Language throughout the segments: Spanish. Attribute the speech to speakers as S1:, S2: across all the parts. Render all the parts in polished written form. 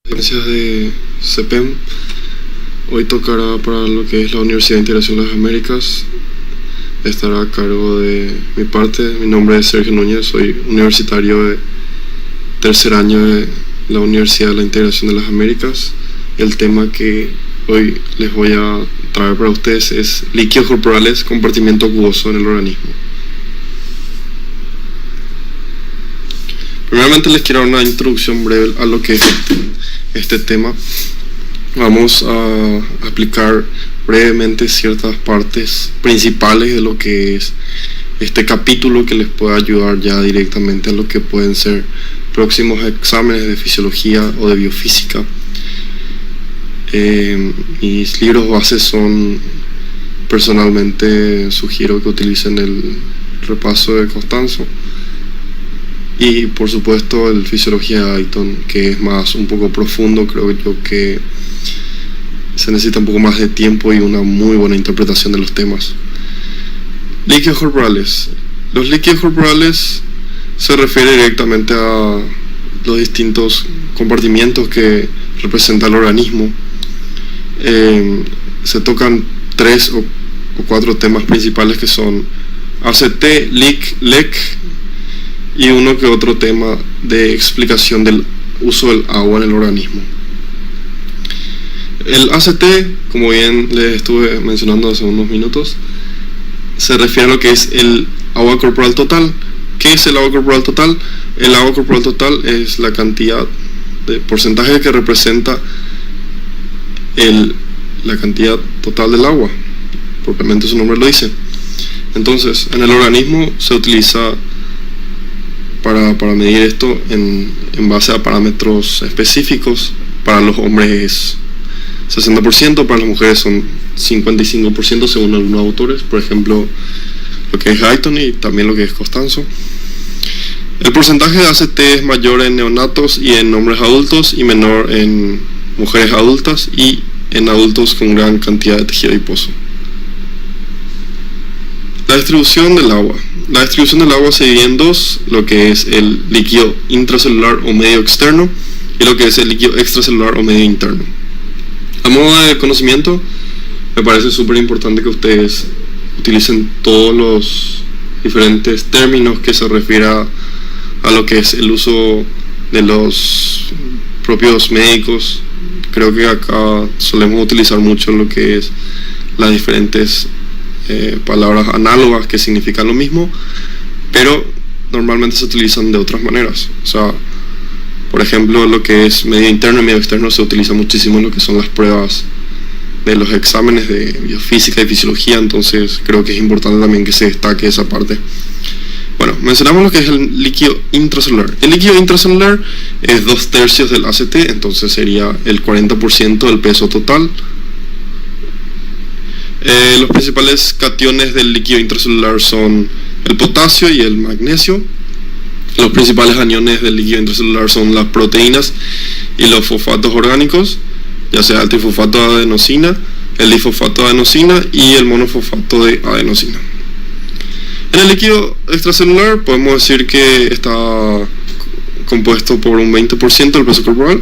S1: Gracias de CEPEM. Hoy tocará para lo que es la Universidad de Integración de las Américas. Estará a cargo de mi parte. Mi nombre es Sergio Núñez, soy universitario de tercer año de la Universidad de la Integración de las Américas. El tema que hoy les voy a traer para ustedes es líquidos corporales, compartimiento acuoso en el organismo. Primeramente les quiero dar una introducción breve a lo que es este tema. Vamos a explicar brevemente ciertas partes principales de lo que es este capítulo que les pueda ayudar ya directamente a lo que pueden ser próximos exámenes de fisiología o de biofísica. Mis libros bases son, personalmente sugiero que utilicen el repaso de Costanzo y por supuesto el Fisiología de Ayton, que es más un poco profundo. Creo yo que se necesita un poco más de tiempo y una muy buena interpretación de los temas. Líquidos corporales. Los líquidos corporales se refiere directamente a los distintos compartimientos que representa el organismo. Se tocan 3 o 4 temas principales que son ACT, LIC, LEC y uno que otro tema de explicación del uso del agua en el organismo. El ACT, como bien les estuve mencionando hace unos minutos, se refiere a lo que es el agua corporal total. ¿Qué es el agua corporal total? El agua corporal total es la cantidad de porcentaje que representa la cantidad total del agua, propiamente su nombre lo dice. Entonces, en el organismo se utiliza para medir esto en base a parámetros específicos. Para los hombres es 60%, para las mujeres son 55% según algunos autores, por ejemplo lo que es Ayton y también lo que es Costanzo. El porcentaje de ACT es mayor en neonatos y en hombres adultos y menor en mujeres adultas y en adultos con gran cantidad de tejido adiposo. La distribución del agua. La distribución del agua se divide en dos, lo que es el líquido intracelular o medio externo y lo que es el líquido extracelular o medio interno. A modo de conocimiento, me parece súper importante que ustedes utilicen todos los diferentes términos que se refieren a lo que es el uso de los propios médicos. Creo que acá solemos utilizar mucho lo que es las diferentes palabras análogas que significan lo mismo, pero normalmente se utilizan de otras maneras. O sea, por ejemplo, lo que es medio interno y medio externo se utiliza muchísimo en lo que son las pruebas de los exámenes de biofísica y fisiología, entonces creo que es importante también que se destaque esa parte. Bueno, mencionamos lo que es el líquido intracelular. El líquido intracelular es 2/3 del ACT, entonces sería el 40% del peso total. Los principales cationes del líquido intracelular son el potasio y el magnesio. Los principales aniones del líquido intracelular son las proteínas y los fosfatos orgánicos, ya sea el trifosfato de adenosina, el difosfato de adenosina y el monofosfato de adenosina. En el líquido extracelular podemos decir que está compuesto por un 20% del peso corporal,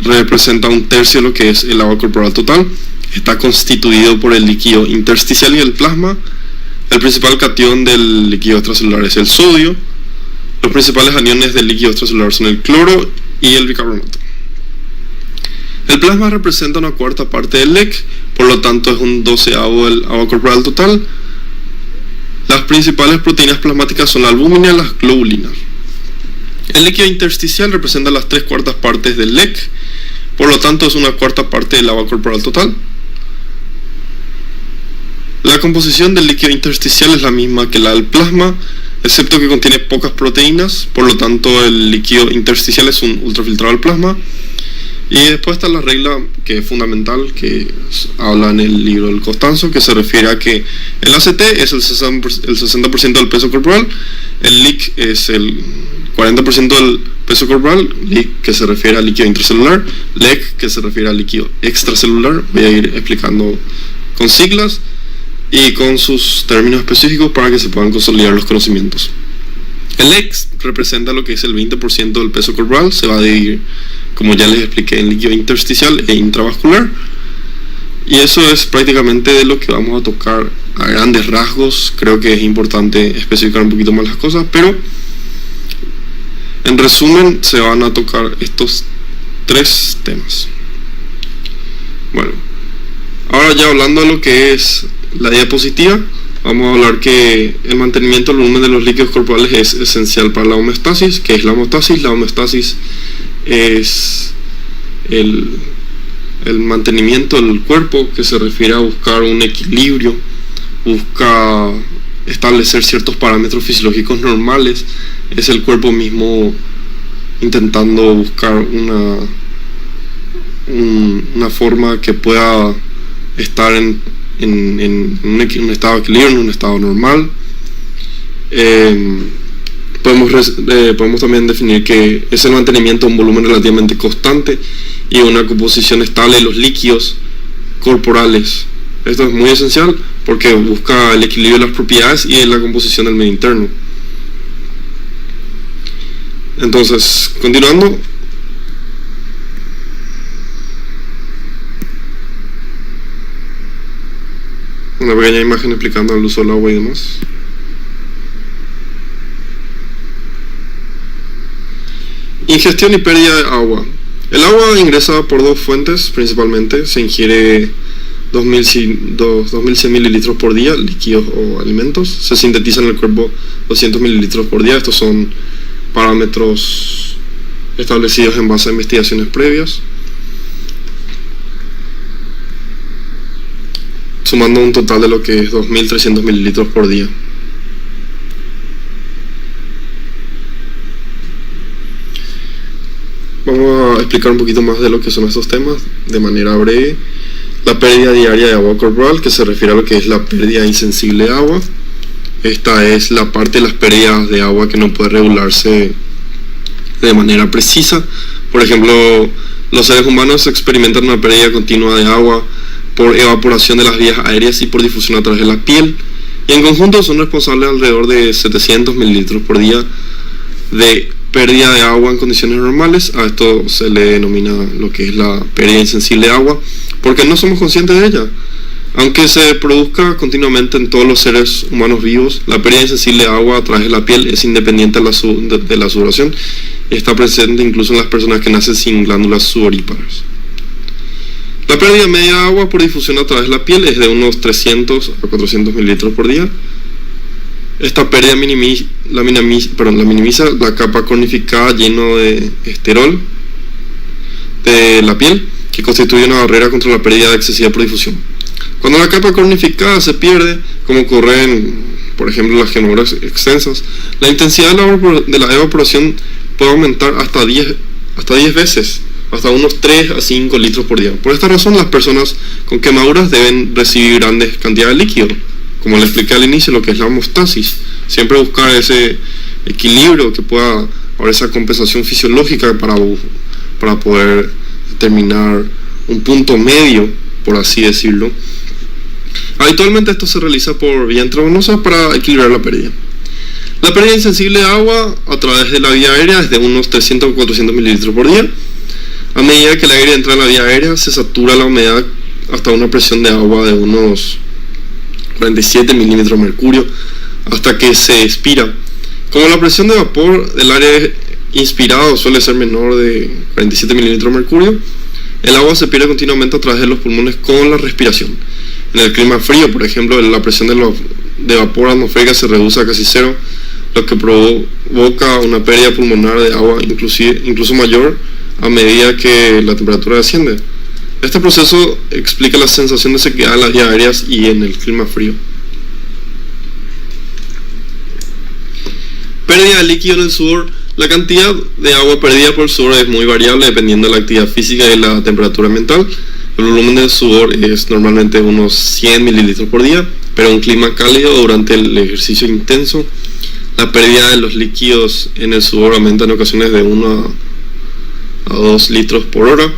S1: representa 1/3 de lo que es el agua corporal total. Está constituido por el líquido intersticial y el plasma. El principal catión del líquido extracelular es el sodio. Los principales aniones del líquido extracelular son el cloro y el bicarbonato. El plasma representa 1/4 parte del LEC, por lo tanto es un 12avo del agua corporal total. Las principales proteínas plasmáticas son la albúmina y las globulinas. El líquido intersticial representa las 3/4 partes del LEC, por lo tanto es 1/4 parte del agua corporal total. La composición del líquido intersticial es la misma que la del plasma, excepto que contiene pocas proteínas, por lo tanto el líquido intersticial es un ultrafiltrado al plasma. Y después está la regla que es fundamental, que habla en el libro del Costanzo, que se refiere a que el ACT es el 60% del peso corporal, el LIC es el 40% del peso corporal, LIC que se refiere al líquido intracelular, LEC que se refiere al líquido extracelular. Voy a ir explicando con siglas y con sus términos específicos para que se puedan consolidar los conocimientos. El EX representa lo que es el 20% del peso corporal, se va a dividir, como ya les expliqué, en líquido intersticial e intravascular. Y eso es prácticamente de lo que vamos a tocar a grandes rasgos. Creo que es importante especificar un poquito más las cosas, pero en resumen se van a tocar estos 3 temas. Bueno, ahora ya hablando de lo que es la diapositiva, vamos a hablar que el mantenimiento del volumen de los líquidos corporales es esencial para la homeostasis. ¿Qué es la homeostasis? La homeostasis es el mantenimiento del cuerpo, que se refiere a buscar un equilibrio, busca establecer ciertos parámetros fisiológicos normales. Es el cuerpo mismo intentando buscar una forma que pueda estar en un estado de equilibrio, en un estado normal. Podemos también definir que es el mantenimiento de un volumen relativamente constante y una composición estable de los líquidos corporales. Esto es muy esencial porque busca el equilibrio de las propiedades y de la composición del medio interno. Entonces, continuando, una pequeña imagen explicando el uso del agua y demás. Ingestión y pérdida de agua. El agua ingresa por 2 fuentes principalmente. Se ingiere 2100 mililitros por día, líquidos o alimentos. Se sintetiza en el cuerpo 200 mililitros por día. Estos son parámetros establecidos en base a investigaciones previas, sumando un total de lo que es 2300 mililitros por día. Vamos a explicar un poquito más de lo que son estos temas de manera breve. La pérdida diaria de agua corporal, que se refiere a lo que es la pérdida insensible de agua. Esta es la parte de las pérdidas de agua que no puede regularse de manera precisa. Por ejemplo, los seres humanos experimentan una pérdida continua de agua por evaporación de las vías aéreas y por difusión a través de la piel. Y en conjunto son responsables alrededor de 700 mililitros por día de pérdida de agua en condiciones normales. A esto se le denomina lo que es la pérdida insensible de agua, porque no somos conscientes de ella. Aunque se produzca continuamente en todos los seres humanos vivos, la pérdida insensible de agua a través de la piel es independiente de la sudoración y está presente incluso en las personas que nacen sin glándulas sudoríparas. La pérdida media de agua por difusión a través de la piel es de unos 300 a 400 mililitros por día. Esta pérdida minimiza la capa cornificada lleno de esterol de la piel, que constituye una barrera contra la pérdida excesiva por difusión. Cuando la capa cornificada se pierde, como ocurre en, por ejemplo, las quemaduras extensas, la intensidad de la evaporación puede aumentar hasta 10 veces, hasta unos 3 a 5 litros por día. Por esta razón, las personas con quemaduras deben recibir grandes cantidades de líquido. Como le expliqué al inicio, lo que es la homeostasis. Siempre buscar ese equilibrio que pueda haber esa compensación fisiológica para poder determinar un punto medio, por así decirlo. Habitualmente esto se realiza por vía intravenosa para equilibrar la pérdida. La pérdida insensible de agua a través de la vía aérea es de unos 300 o 400 mililitros por día. A medida que el aire entra en la vía aérea, se satura la humedad hasta una presión de agua de unos 47 milímetros de mercurio hasta que se expira. Como la presión de vapor del aire inspirado suele ser menor de 47 milímetros de mercurio, el agua se pierde continuamente a través de los pulmones con la respiración. En el clima frío, por ejemplo, la presión de vapor atmosférica se reduce a casi cero, lo que provoca una pérdida pulmonar de agua incluso mayor a medida que la temperatura desciende. Este proceso explica la sensación de sequedad en las vías aéreas y en el clima frío. Pérdida de líquido en el sudor. La cantidad de agua perdida por el sudor es muy variable dependiendo de la actividad física y la temperatura ambiental. El volumen del sudor es normalmente unos 100 mililitros por día, pero en un clima cálido durante el ejercicio intenso, la pérdida de los líquidos en el sudor aumenta en ocasiones de 1 a 2 litros por hora.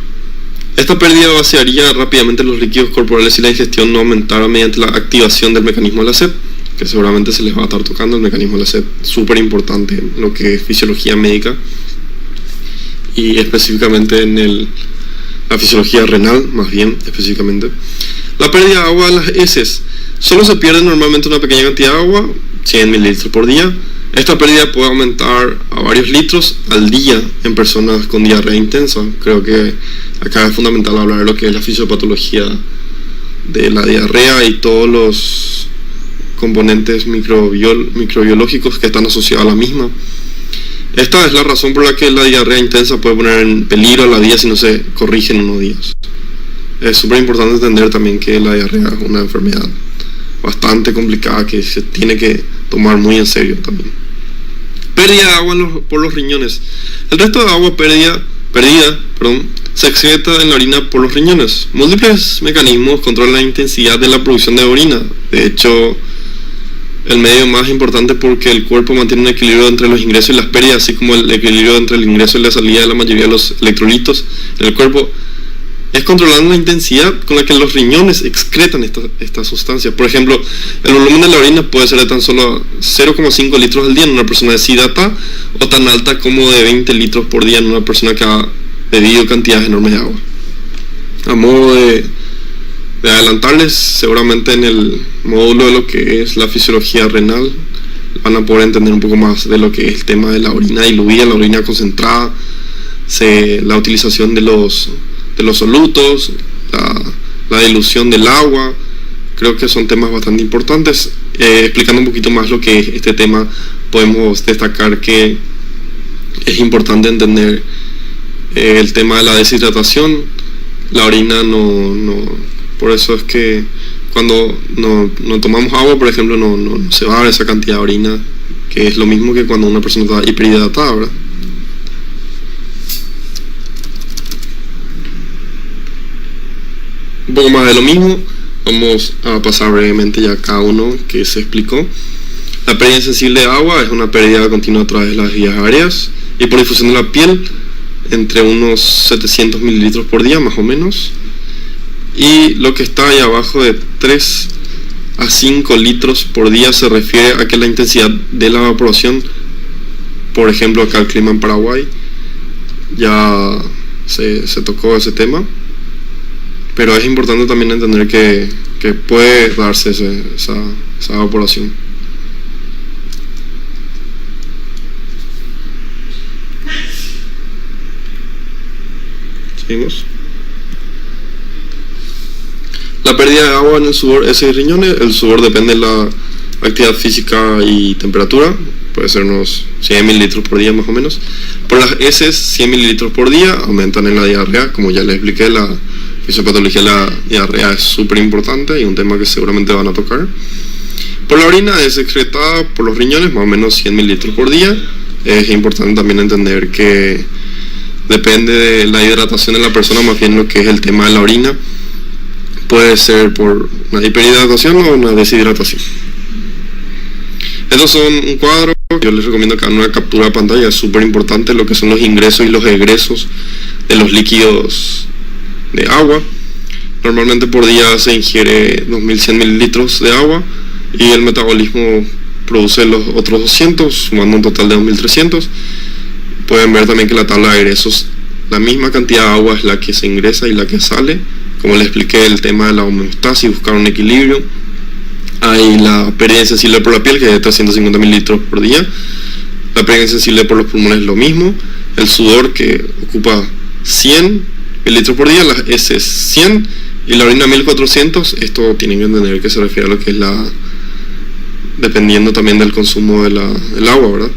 S1: Esta pérdida vaciaría rápidamente los líquidos corporales si la ingestión no aumentara mediante la activación del mecanismo de la sed. que seguramente se les va a estar tocando. El mecanismo de la sed, súper importante en lo que es fisiología médica y específicamente en la fisiología renal, más bien específicamente. La pérdida de agua en las heces. Solo se pierde normalmente una pequeña cantidad de agua, 100 mililitros por día. Esta pérdida puede aumentar a varios litros al día en personas con diarrea intensa. Creo que acá es fundamental hablar de lo que es la fisiopatología de la diarrea y todos los componentes microbiológicos que están asociados a la misma. Esta es la razón por la que la diarrea intensa puede poner en peligro la vida si no se corrige en unos días. Es súper importante entender también que la diarrea es una enfermedad bastante complicada que se tiene que tomar muy en serio también. Pérdida de agua por los riñones. El resto de agua perdida, se excreta en la orina por los riñones. Múltiples mecanismos controlan la intensidad de la producción de orina. De hecho, el medio más importante porque el cuerpo mantiene un equilibrio entre los ingresos y las pérdidas, así como el equilibrio entre el ingreso y la salida de la mayoría de los electrolitos en el cuerpo, es controlando la intensidad con la que los riñones excretan estas sustancias. Por ejemplo, el volumen de la orina puede ser de tan solo 0,5 litros al día en una persona deshidratada o tan alta como de 20 litros por día en una persona que ha bebido cantidades enormes de agua. A modo de adelantarles, seguramente en el módulo de lo que es la fisiología renal van a poder entender un poco más de lo que es el tema de la orina diluida, la orina concentrada, la utilización de los solutos, la dilución del agua. Creo que son temas bastante importantes. Explicando un poquito más lo que es este tema, podemos destacar que es importante entender el tema de la deshidratación. La orina por eso es que cuando no tomamos agua, por ejemplo, no se va a ver esa cantidad de orina, que es lo mismo que cuando una persona está hiperhidratada, ¿verdad? Un poco más de lo mismo, vamos a pasar brevemente ya cada uno que se explicó. La pérdida insensible de agua es una pérdida continua a través de las vías aéreas y por difusión de la piel, entre unos 700 mililitros por día más o menos, y lo que está ahí abajo de 3 a 5 litros por día se refiere a que la intensidad de la evaporación, por ejemplo acá el clima en Paraguay, ya se tocó ese tema. Pero es importante también entender que puede darse esa evaporación. Seguimos. La pérdida de agua en el sudor, heces y riñones. El sudor depende de la actividad física y temperatura. Puede ser unos 100 mililitros por día más o menos. Por las heces, 100 mililitros por día aumentan en la diarrea. Como ya les expliqué, la fisiopatología de la diarrea es súper importante y un tema que seguramente van a tocar. Por la orina es excretada por los riñones, más o menos 100 mililitros por día. Es importante también entender que depende de la hidratación de la persona, más bien lo que es el tema de la orina. Puede ser por una hiperhidratación o una deshidratación. Estos son un cuadro. Yo les recomiendo que hagan una captura de pantalla. Es súper importante lo que son los ingresos y los egresos de los líquidos de agua. Normalmente por día se ingiere 2100 mililitros de agua y el metabolismo produce los otros 200, sumando un total de 2300. Pueden ver también que la tabla de egresos, la misma cantidad de agua es la que se ingresa y la que sale. Como les expliqué, el tema de la homeostasis, buscar un equilibrio. Hay la pérdida insensible por la piel, que es de 350 mililitros por día. La pérdida insensible por los pulmones es lo mismo. El sudor, que ocupa 100 mililitros por día, las heces 100 y la orina 1400. Esto tienen que entender que se refiere a lo que es dependiendo también del consumo del agua, ¿verdad?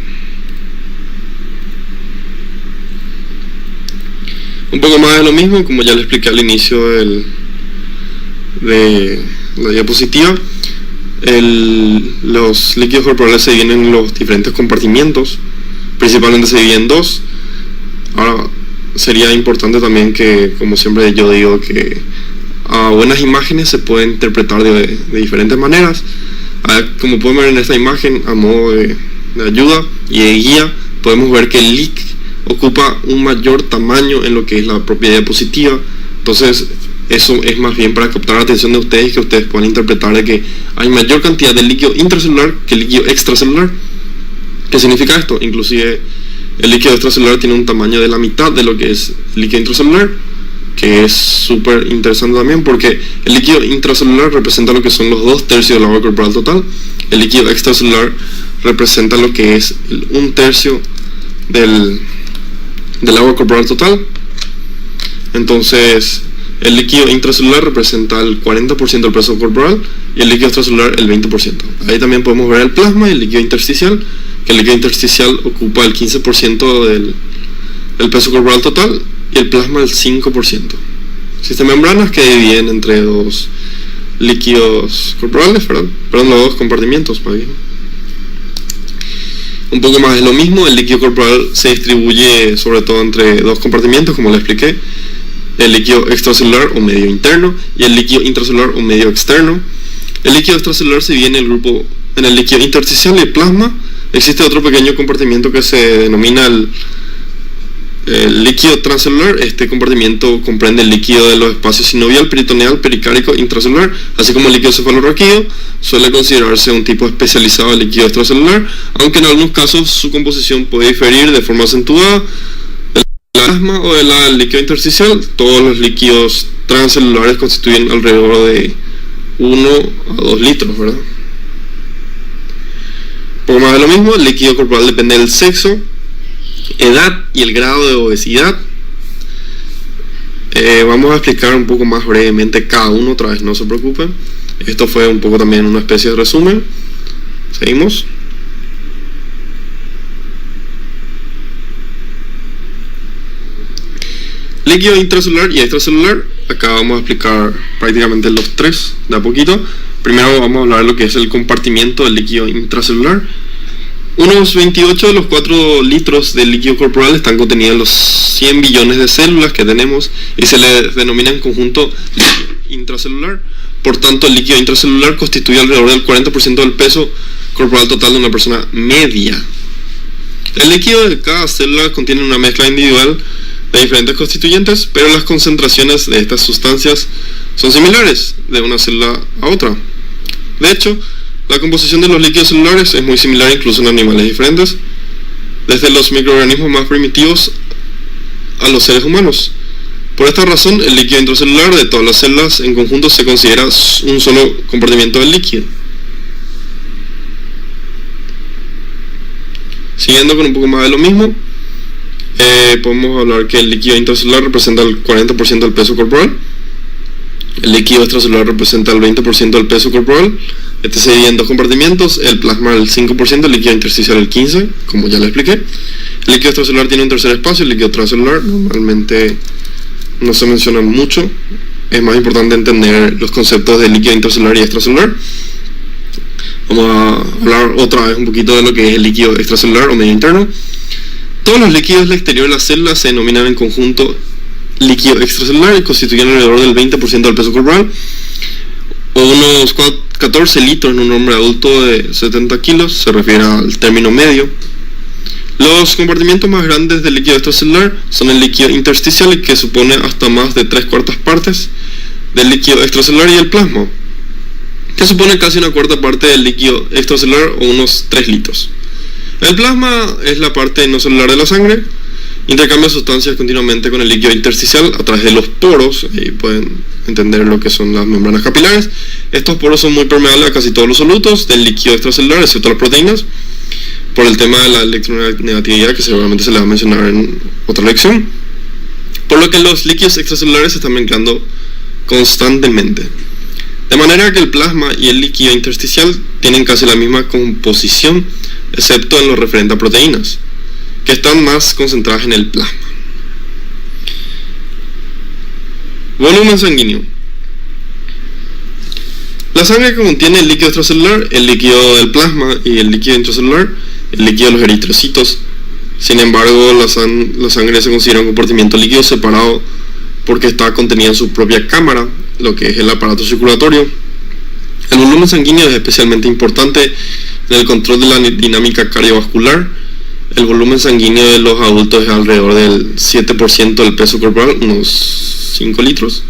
S1: Un poco más de lo mismo, como ya les expliqué al inicio de la diapositiva. Los líquidos corporales se dividen en los diferentes compartimientos, principalmente se dividen en dos. Ahora, sería importante también que, como siempre yo digo, que a buenas imágenes se puede interpretar de diferentes maneras. Como pueden ver en esta imagen, a modo de ayuda y de guía, podemos ver que el líquido ocupa un mayor tamaño en lo que es la propia diapositiva. Entonces Eso es más bien para captar la atención de ustedes y que ustedes puedan interpretar de que hay mayor cantidad de líquido intracelular que líquido extracelular. ¿Qué significa esto? Inclusive el líquido extracelular tiene un tamaño de la mitad de lo que es el líquido intracelular, que es súper interesante también porque el líquido intracelular representa lo que son los 2/3 del agua corporal total. El líquido extracelular representa lo que es el 1/3 del agua corporal total. Entonces el líquido intracelular representa el 40% del peso corporal y el líquido extracelular el 20%. Ahí también podemos ver el plasma y el líquido intersticial, que el líquido intersticial ocupa el 15% del peso corporal total y el plasma el 5%. Existen membranas que dividen entre dos líquidos corporales, perdón, los dos compartimientos, más bien. Un poco más es lo mismo, el líquido corporal se distribuye sobre todo entre dos compartimientos, como le expliqué, el líquido extracelular o medio interno y el líquido intracelular o medio externo. El líquido extracelular se divide en el líquido intersticial y el plasma. Existe otro pequeño compartimiento que se denomina el líquido transcelular. Este compartimiento comprende el líquido de los espacios sinovial, peritoneal, pericárico, intracelular, así como el líquido cefalorraquídeo. Suele considerarse un tipo especializado de líquido extracelular, aunque en algunos casos su composición puede diferir de forma acentuada del plasma o del líquido intersticial. Todos los líquidos transcelulares constituyen alrededor de 1 a 2 litros, ¿verdad? Poco más de lo mismo, el líquido corporal depende del sexo, edad y el grado de obesidad. Vamos a explicar un poco más brevemente cada uno otra vez, no se preocupen. Esto fue un poco también una especie de resumen. Seguimos. Líquido intracelular y extracelular. Acá vamos a explicar prácticamente los tres de a poquito. Primero vamos a hablar de lo que es el compartimiento del líquido intracelular. Unos 28 de los 4 litros del líquido corporal están contenidos en los 100 billones de células que tenemos y se les denomina en conjunto líquido intracelular. Por tanto, el líquido intracelular constituye alrededor del 40% del peso corporal total de una persona media. El líquido de cada célula contiene una mezcla individual de diferentes constituyentes, pero las concentraciones de estas sustancias son similares de una célula a otra. De hecho, la composición de los líquidos celulares es muy similar incluso en animales diferentes, desde los microorganismos más primitivos a los seres humanos. Por esta razón, el líquido intracelular de todas las células en conjunto se considera un solo compartimiento del líquido. Siguiendo con un poco más de lo mismo, podemos hablar que el líquido intracelular representa el 40% del peso corporal, el líquido extracelular representa el 20% del peso corporal. Este se divide en dos compartimientos, el plasma el 5%, el líquido intersticial el 15%, como ya le expliqué. El líquido extracelular tiene un tercer espacio, el líquido transcelular normalmente no se menciona mucho. Es más importante entender los conceptos de líquido intracelular y extracelular. Vamos a hablar otra vez un poquito de lo que es el líquido extracelular o medio interno. Todos los líquidos del exterior de la célula se denominan en conjunto líquido extracelular y constituyen alrededor del 20% del peso corporal, o unos 14 litros en un hombre adulto de 70 kilos, se refiere al término medio. Los compartimientos más grandes del líquido extracelular son el líquido intersticial, que supone hasta más de 3/4 partes del líquido extracelular, y el plasma, que supone casi una cuarta parte del líquido extracelular o unos 3 litros. El plasma es la parte no celular de la sangre, intercambia sustancias continuamente con el líquido intersticial a través de los poros, y pueden entender lo que son las membranas capilares. Estos poros son muy permeables a casi todos los solutos del líquido extracelular, excepto las proteínas, por el tema de la electronegatividad que seguramente se les va a mencionar en otra lección, por lo que los líquidos extracelulares se están mezclando constantemente. De manera que el plasma y el líquido intersticial tienen casi la misma composición, excepto en lo referente a proteínas, que están más concentradas en el plasma. Volumen sanguíneo. La sangre que contiene el líquido extracelular, el líquido del plasma y el líquido intracelular, el líquido de los eritrocitos. Sin embargo, la sangre se considera un compartimiento líquido separado porque está contenida en su propia cámara, lo que es el aparato circulatorio. El volumen sanguíneo es especialmente importante en el control de la dinámica cardiovascular. El volumen sanguíneo de los adultos es alrededor del 7% del peso corporal, unos 5 litros.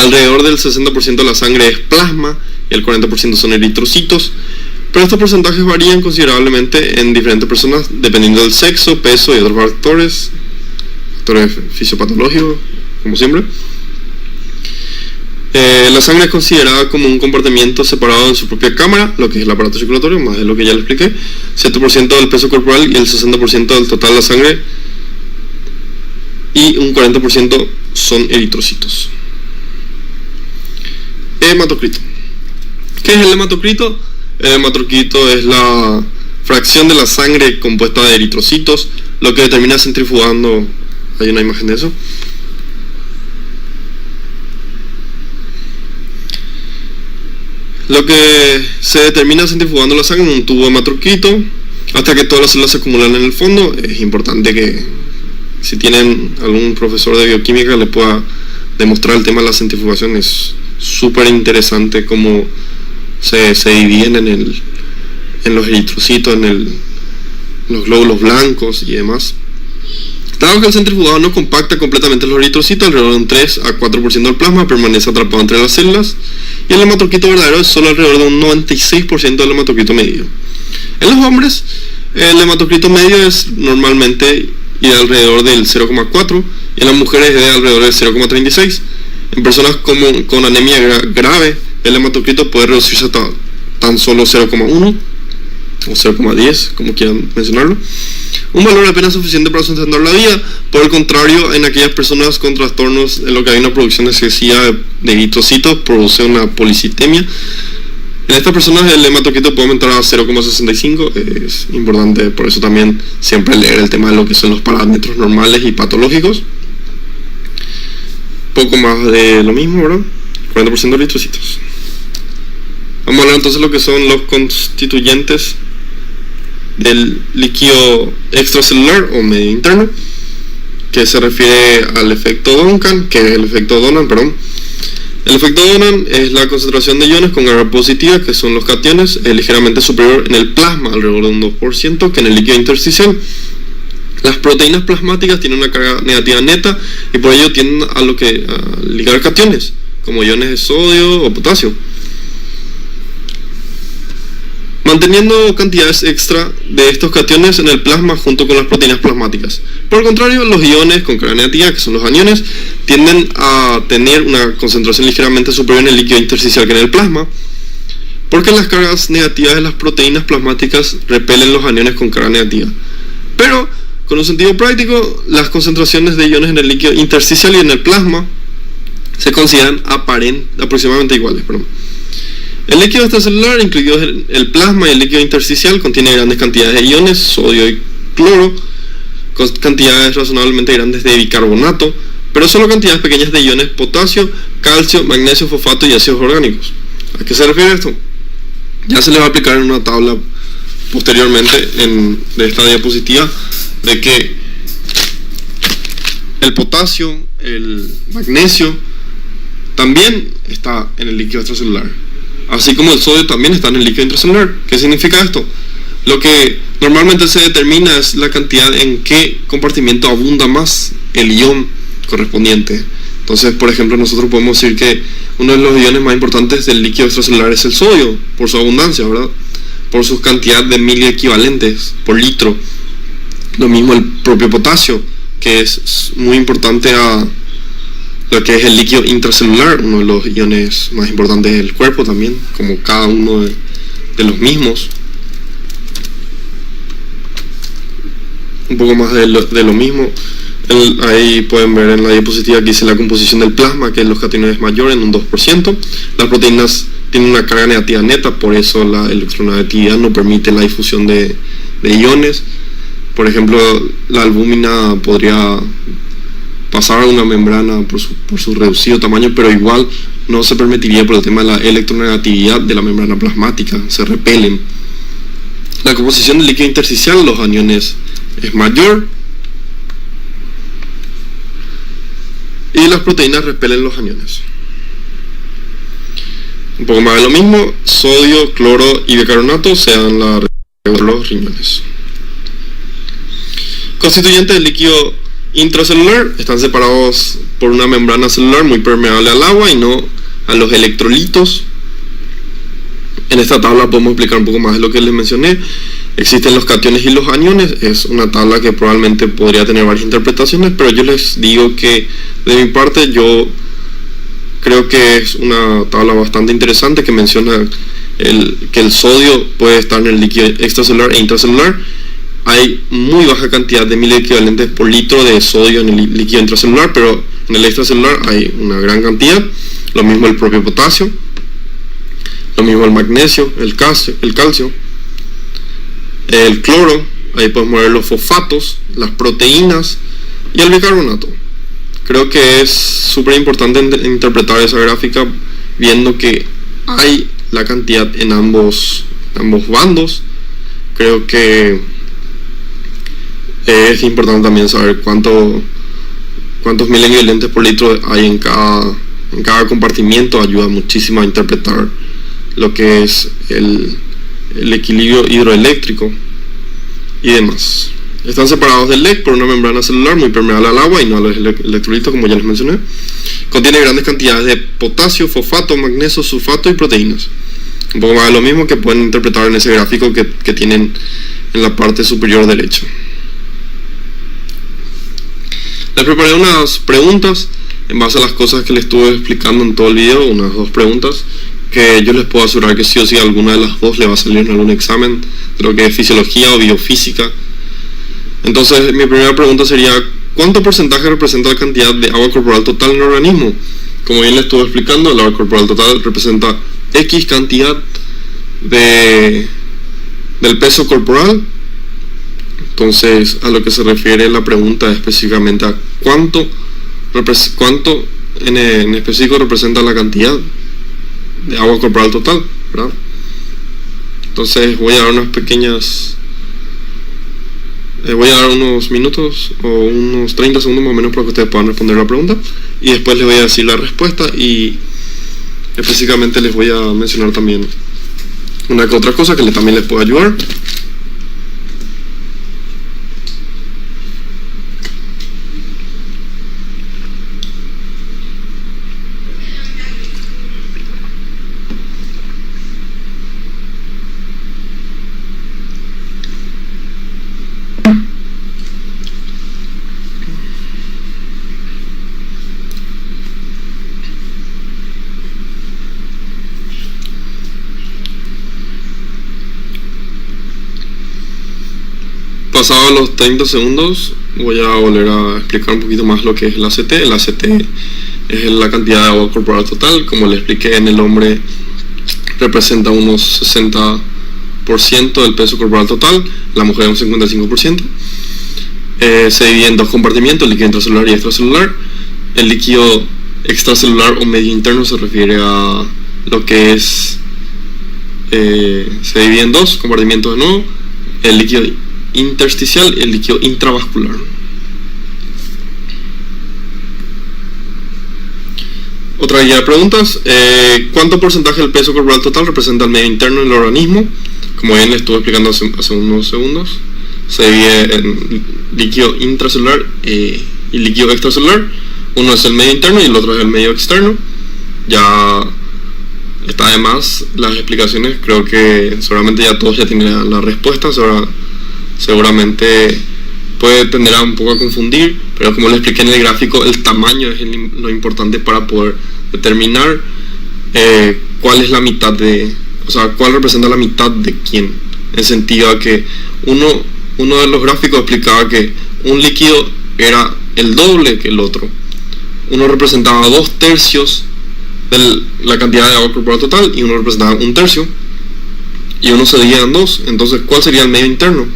S1: Alrededor del 60% de la sangre es plasma y el 40% son eritrocitos, pero estos porcentajes varían considerablemente en diferentes personas dependiendo del sexo, peso y otros factores fisiopatológicos, como siempre. La sangre es considerada como un compartimiento separado en su propia cámara, lo que es el aparato circulatorio, más de lo que ya le expliqué. 7% del peso corporal y el 60% del total de la sangre, y un 40% son eritrocitos. Hematocrito. ¿Qué es el hematocrito? El hematocrito es la fracción de la sangre compuesta de eritrocitos, lo que determina centrifugando. Hay una imagen de eso. Lo que se determina centrifugando la sangre en un tubo hematocrito hasta que todas las células se acumulan en el fondo. Es importante que, si tienen algún profesor de bioquímica, le pueda demostrar el tema de la centrifugación. Es súper interesante cómo se dividen en los eritrocitos, los glóbulos blancos y demás. Dado que el centrifugado no compacta completamente los eritrocitos, alrededor de un 3 a 4% del plasma permanece atrapado entre las células, y el hematocrito verdadero es solo alrededor de un 96% del hematocrito medio. En los hombres, el hematocrito medio es normalmente de alrededor del 0,4 y en las mujeres es de alrededor del 0,36. En personas con anemia grave, el hematocrito puede reducirse hasta tan solo 0,1 o 0,10, como quieran mencionarlo. Un valor apenas suficiente para sustentar la vida. Por el contrario, en aquellas personas con trastornos en lo que hay una producción excesiva de eritrocitos, produce una policitemia. En estas personas el hematocrito puede aumentar a 0,65. Es importante, por eso también siempre leer el tema de lo que son los parámetros normales y patológicos. Poco más de lo mismo, ¿verdad? 40% de eritrocitos. Vamos a hablar entonces de lo que son los constituyentes del líquido extracelular o medio interno, que se refiere al efecto Duncan, El efecto Donan es la concentración de iones con carga positiva, que son los cationes, es ligeramente superior en el plasma, alrededor de un 2%, que en el líquido intersticial. Las proteínas plasmáticas tienen una carga negativa neta y por ello tienden a ligar cationes, como iones de sodio o potasio, manteniendo cantidades extra de estos cationes en el plasma junto con las proteínas plasmáticas. Por el contrario, los iones con carga negativa, que son los aniones, tienden a tener una concentración ligeramente superior en el líquido intersticial que en el plasma, porque las cargas negativas de las proteínas plasmáticas repelen los aniones con carga negativa. Pero, con un sentido práctico, las concentraciones de iones en el líquido intersticial y en el plasma se consideran aproximadamente iguales. El líquido extracelular, incluido el plasma y el líquido intersticial, contiene grandes cantidades de iones, sodio y cloro, con cantidades razonablemente grandes de bicarbonato, pero solo cantidades pequeñas de iones potasio, calcio, magnesio, fosfato y ácidos orgánicos. ¿A qué se refiere esto? Ya se les va a aplicar en una tabla posteriormente de esta diapositiva, de que el potasio, el magnesio, también está en el líquido extracelular, así como el sodio también está en el líquido intracelular. ¿Qué significa esto? Lo que normalmente se determina es la cantidad en qué compartimiento abunda más el ion correspondiente. Entonces, por ejemplo, nosotros podemos decir que uno de los iones más importantes del líquido extracelular es el sodio, por su abundancia, ¿verdad? Por su cantidad de miliequivalentes por litro. Lo mismo el propio potasio, que es muy importante a lo que es el líquido intracelular, uno de los iones más importantes del cuerpo también, como cada uno de los mismos. Un poco más de lo mismo. Ahí pueden ver en la diapositiva que dice la composición del plasma, que los cationes es mayor en un 2%. Las proteínas tienen una carga negativa neta, por eso la electronegatividad no permite la difusión de iones. Por ejemplo, la albúmina podría pasar a una membrana por su reducido tamaño, pero igual no se permitiría por el tema de la electronegatividad de la membrana plasmática, se repelen. La composición del líquido intersticial, los aniones es mayor y las proteínas repelen los aniones. Un poco más de lo mismo, sodio, cloro y bicarbonato se dan la de los riñones. Constituyentes del líquido intracelular están separados por una membrana celular muy permeable al agua y no a los electrolitos. En esta tabla podemos explicar un poco más de lo que les mencioné. Existen los cationes y los aniones. Es una tabla que probablemente podría tener varias interpretaciones, pero yo les digo que de mi parte yo creo que es una tabla bastante interesante que menciona que el sodio puede estar en el líquido extracelular e intracelular. Hay muy baja cantidad de mil equivalentes por litro de sodio en el líquido intracelular, pero en el extracelular hay una gran cantidad. Lo mismo el propio potasio, lo mismo el magnesio, el calcio, el cloro. Ahí podemos ver los fosfatos, las proteínas y el bicarbonato. Creo que es súper importante interpretar esa gráfica viendo que hay la cantidad en ambos bandos. Creo que es importante también saber cuántos mil equivalentes por litro hay en cada compartimiento. Ayuda muchísimo a interpretar lo que es el equilibrio hidroeléctrico y demás. Están separados del LEC por una membrana celular muy permeable al agua y no a los electrolitos, como ya les mencioné. Contiene grandes cantidades de potasio, fosfato, magnesio, sulfato y proteínas. Un poco más de lo mismo que pueden interpretar en ese gráfico que tienen en la parte superior derecha. Les preparé unas preguntas en base a las cosas que les estuve explicando en todo el video, unas 2 preguntas que yo les puedo asegurar que sí o sí alguna de las 2 le va a salir en algún examen de lo que es fisiología o biofísica. Entonces mi primera pregunta sería: ¿cuánto porcentaje representa la cantidad de agua corporal total en el organismo? Como bien les estuve explicando, el agua corporal total representa X cantidad del peso corporal. Entonces, a lo que se refiere la pregunta específicamente a cuánto en específico representa la cantidad de agua corporal total, ¿verdad? Entonces voy a dar unos minutos o unos 30 segundos más o menos para que ustedes puedan responder la pregunta, y después les voy a decir la respuesta y específicamente les voy a mencionar también una que otra cosa que también les puede ayudar. Pasados los 30 segundos voy a volver a explicar un poquito más lo que es el ACT. El ACT es la cantidad de agua corporal total. Como les expliqué, en el hombre representa unos 60% del peso corporal total, la mujer un 55%. Se divide en 2 compartimientos, el líquido intracelular y extracelular. El líquido extracelular o medio interno se refiere a lo que es se divide en 2 compartimientos de nuevo: el líquido intersticial y el líquido intravascular. Otra guía de preguntas: ¿cuánto porcentaje del peso corporal total representa el medio interno del organismo? Como bien les estuve explicando hace unos segundos, se divide en líquido intracelular y líquido extracelular. Uno es el medio interno y el otro es el medio externo. Ya está de más las explicaciones, creo que seguramente ya todos ya tienen la respuesta. Seguramente puede tender a un poco a confundir, pero como les expliqué en el gráfico, el tamaño es lo importante para poder determinar cuál es la mitad cuál representa la mitad de quién, en sentido a que uno de los gráficos explicaba que un líquido era el doble que el otro. Uno representaba 2/3 de la cantidad de agua corporal total y uno representaba 1/3, y uno se divide en 2. Entonces, ¿cuál sería el medio interno?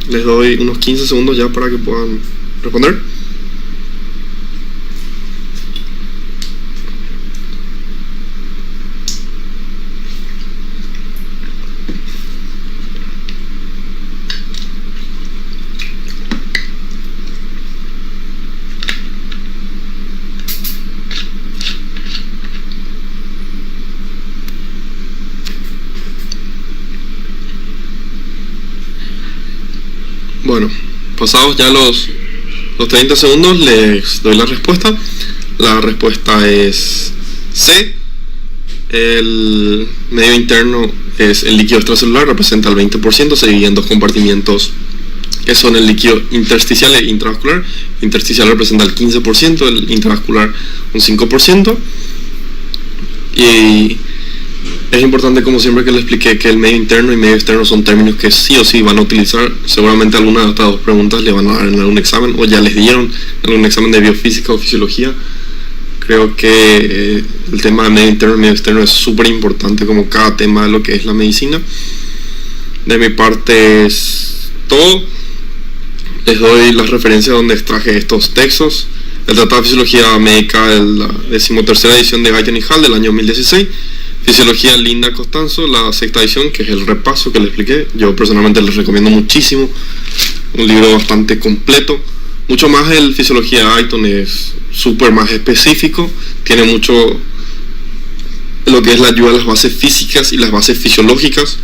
S1: Les doy unos 15 segundos ya para que puedan responder. Bueno, pasados ya los los 30 segundos les doy la respuesta. La respuesta es C. El medio interno es el líquido extracelular, representa el 20%, se divide en dos compartimientos que son el líquido intersticial e intravascular. El intersticial representa el 15%, el intravascular un 5%. Y es importante, como siempre que le expliqué, que el medio interno y medio externo son términos que sí o sí van a utilizar. Seguramente alguna de estas dos preguntas le van a dar en algún examen, o ya les dieron en algún examen de biofísica o fisiología. Creo que el tema de medio interno y medio externo es súper importante, como cada tema de lo que es la medicina. De mi parte es todo. Les doy las referencias donde extraje estos textos. El Tratado de Fisiología Médica de la 13ª edición de Guyton y Hall del año 2016. Fisiología Linda Costanzo, la 6ª edición, que es el repaso que les expliqué. Yo personalmente les recomiendo muchísimo. Un libro bastante completo. Mucho más el Fisiología Guyton es súper más específico. Tiene mucho lo que es la ayuda a las bases físicas y las bases fisiológicas.